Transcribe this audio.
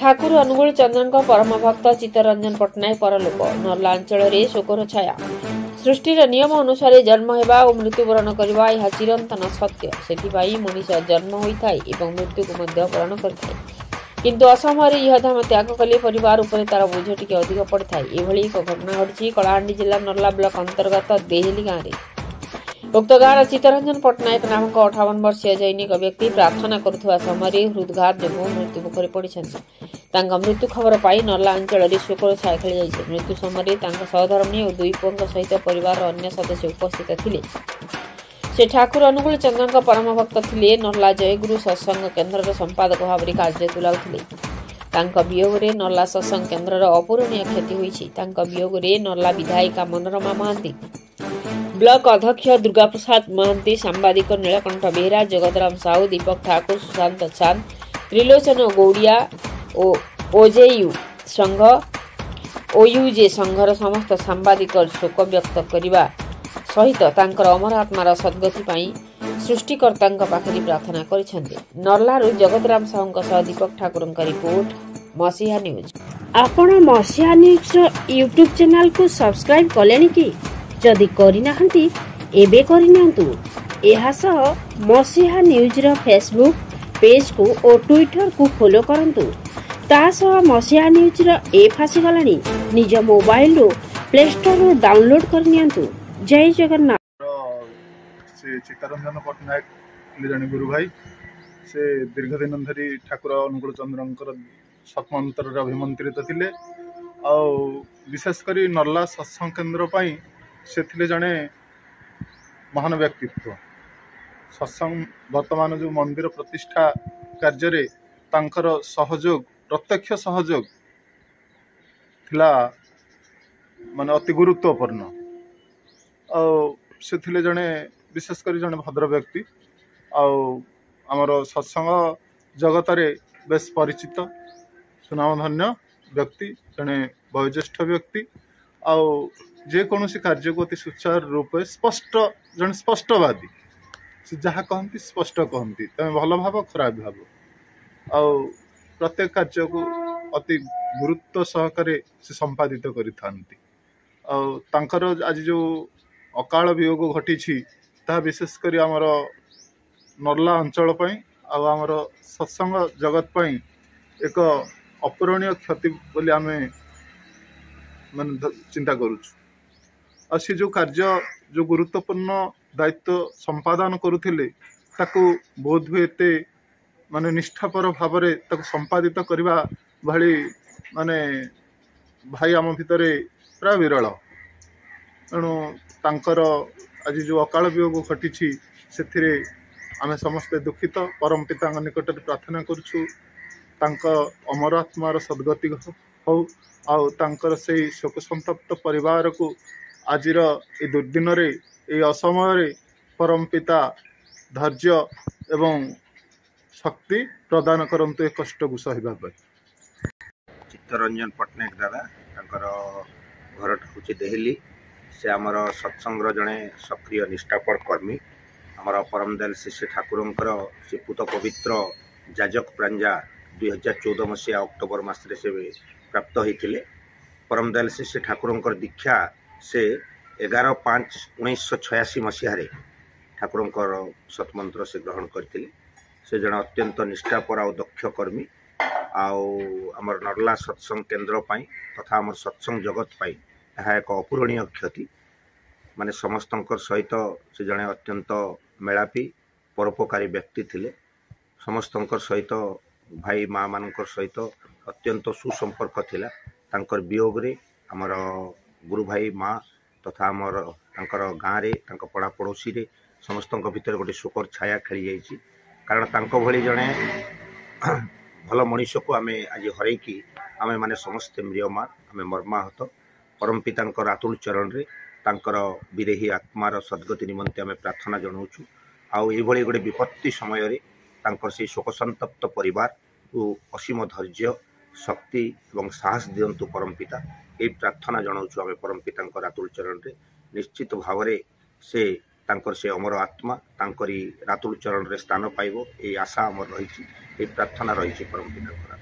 ठाकुर अनुगुल चंद्रन परम भक्त चित्तरंजन पट्टनायक परलोक नर्ला अंचल शोकर छाया सृष्टिर नियम अनुसार जन्म होगा और मृत्युवरण करवा यह चिरंतन सत्य से मनुष्य जन्म होता है और मृत्यु को वरण कर किंतु असमय यह धाम त्याग कले परिवार उपर तार बोझ टी अधिक पड़ता है। यह एक घटना घटी कलाहांडी जिला नर्ला ब्लॉक अंतर्गत देहेली गाँव में उक्त गाँव चित्तरंजन पट्टनायक नामक 58 वर्षीय जैनिक व्यक्ति प्रार्थना करुवा समय हृदघात जो मृत्यु मुखर पड़ते मृत्यु खबर पाई नर्ला अंचल शोकर छाया खेली जाए। मृत्यु समय सहधर्मी और दुई पुओं सहित परिवार अन्य सदस्य उपस्थित थे। से ठाकुर अनुगुल चंद्रन परम भक्त थे। नर्ला जयगुरु सत्संग केन्द्र संपादक भाव में कार्य तुलाउथिले। वियोग में नर्ला सत्संग केन्द्र अपूरणीय क्षति होइछि। वियोग में नर्ला विधायिका मनोरमा महांती, ब्लॉक अध्यक्ष दुर्गा प्रसाद महांती, सांबादिक नीलकंठ बेहरा, जगतराम साहू, दीपक ठाकुर, सुशांत चांद, त्रिलोचन गौड़िया और ओजेयू संघ ओयूजे संघर समस्त सांबादिक शोक व्यक्त करने सहित अमर आत्मार सद्गति पाई सृष्टिकर्ता पाखरी प्रार्थना करिसेंते। नर्लारू जगतराम साहू सह दीपक ठाकुर रिपोर्ट मसीहा न्यूज। आपण मसीहा न्यूज यूट्यूब चैनल को सब्सक्राइब कलेनी कि जदि करिनाहंती एबे करिनियंतु। एहा सह मसीहा न्यूज रो फेसबुक पेज को और ट्विटर को फॉलो करंतु। ता सह मसीहा न्यूज रो ऐप आसी गलानी। निज मोबाइल रो प्ले स्टोर रो डाउनलोड करनियंतु। जय जगन्नाथ। से चित्तरंजन पट्टनायक जन गुरु भाई से दीर्घ दिन धरी ठाकुर अनुकूल चंद्र सतमंत्र अभिमंत्रित थे। विशेषकर नर्ला सत्संग केन्द्र से थिले जड़े महान व्यक्तित्व। सत्संग वर्तमान जो मंदिर प्रतिष्ठा कार्य तांकर सहयोग प्रत्यक्ष सहयोग थिला माने अति गुरुत्वपूर्ण। से थिले जड़े विशेषकर जड़े भद्र व्यक्ति आमर सत्संग जगत रे बेस परिचित सुनामधन्य व्यक्ति, जड़े वयोज्येष्ठ व्यक्ति जेकोसी कार्य को अति सुचारू रूप स्पष्ट जन स्पष्टवादी से जहाँ कहती स्पष्ट कहती भल भाव खराब भाव प्रत्येक कार्य को अति गुरुत्व सहकारे से संपादित कर आज जो अकाल वियोग घटी विशेषकर आमर नर्ला अंचल आमर सत्संग जगत पाई एक अपूरणीय क्षति बोली आमे माने चिंता करुछु। से जो कार्य जो गुरुत्वपूर्ण दायित्व संपादन करुथिले ताकू बोध हुए एते माने निष्ठापर भाव में संपादित करने भाई माने भाई आम भितर प्राय विरल। तेणु तांकर आज जो अकाल वियोग घटी से आमे समस्ते दुखित। परम पिता निकट प्रार्थना करुछु अमर आत्मार सद्गति हो आउर से शोक संतप्त परिवार को आज दुर्दिन रे असमय परम पिता धैर्य एवं शक्ति प्रदान करंतु ए कष्ट को सहिबा पाई। चित्तरंजन पट्टनायक दादा घर हूँ देहली से आमर सत्संग जड़े सक्रिय निष्ठापर कर्मी आमर परम दयाल शिष्य ठाकुरंकर से पूत पवित्र जाजक प्रांजा 2014 मसीहा अक्टोबर मासरे से प्राप्त होते। परम दयाल शिष्य ठाकुरंकर दीक्षा से 11/5/1986 मसीह ठाकुरंकर सतमंत्र से ग्रहण करते। से जन अत्यंत निष्ठापर आ दक्ष कर्मी आमर नर्ला सत्संग केन्द्र तथा आमर सत्संग जगत यह एक अपूरणीय क्षति। माने समस्त सहित से जड़े अत्यंत मेलापी परोपकारी व्यक्ति थिले। समस्त सहित भाई माँ मान सहित अत्यंत सुसंपर्क थिला। तांकर वियोग रे आमर गुरु भाई माँ तथा आमर तांकर गाँव रे तांकर पड़ा पड़ोसी रे समस्त भितर गोटे शोकर छाया खेली जाइछि। कारण तांको भली जड़े भल मनीष को आम आज हरैकी आमे माने समस्ते म्रियमार आमे मर्माहत। परम पितांकर आतुल चरण रे तांकर विदेही आत्मार सद्गति निमंते आमे प्रार्थना जनाऊछु। आउ ए भली गोटे विपत्ति समय रे तांकर से शोक संतप्त परिवार को असीम धैर्य शक्ति एवं साहस दियंतु परम पिता। ए प्रार्थना जनाऊछु आमे परम पितांकर आतुल चरण रे। निश्चित भाव रे से तांकर से अमर आत्मा तांकरी रातुल चरण रे स्थान पाइबो ए आशा अमर रही। प्रार्थना रही परम पिता।